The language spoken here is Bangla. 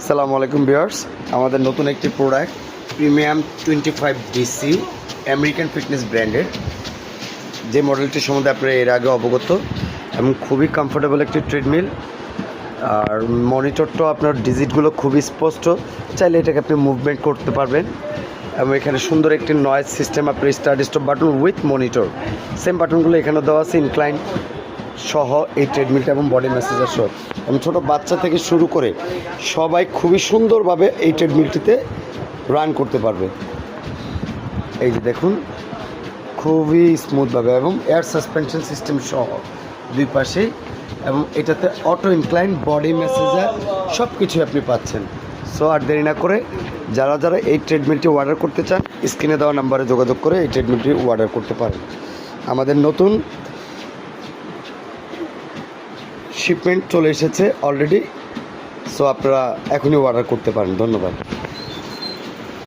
আসসালামু আলাইকুম ভিউয়ার্স, আমাদের নতুন একটি product premium 25 DC American fitness ব্র্যান্ডের, যে মডেলটি সম্বন্ধে আপনারা এর আগে অবগত এবং খুবই কমফোর্টেবল একটি ট্রেডমিল। আর মনিটরটাও আপনার ডিজিটগুলো খুবই স্পষ্ট, চাইলে এটাকে আপনি মুভমেন্ট করতে পারবেন। এবং এখানে সুন্দর একটি নয়েজ সিস্টেম, আপনার start stop button with monitor, same বাটনগুলো এখানে দেওয়া আছে ইনক্লাইন সহ এই ট্রেডমিলটা এবং বডি ম্যাসেজার সহ। এবং ছোটো বাচ্চা থেকে শুরু করে সবাই খুবই সুন্দরভাবে এই ট্রেডমিলটিতে রান করতে পারবে। এই যে দেখুন, খুবই স্মুথভাবে এবং এয়ার সাসপেনশন সিস্টেম সহ দুই পাশেই, এবং এটাতে অটো ইনক্লাইন বডি ম্যাসেজার সব কিছুই আপনি পাচ্ছেন। সো আর দেরি না করে যারা যারা এই ট্রেডমিলটি অর্ডার করতে চান, স্ক্রিনে দেওয়া নাম্বারে যোগাযোগ করে এই ট্রেডমিলটি অর্ডার করতে পারেন। আমাদের নতুন শিপমেন্ট চলে এসেছে অলরেডি, সো আপনারা এখনই অর্ডার করতে পারেন। ধন্যবাদ।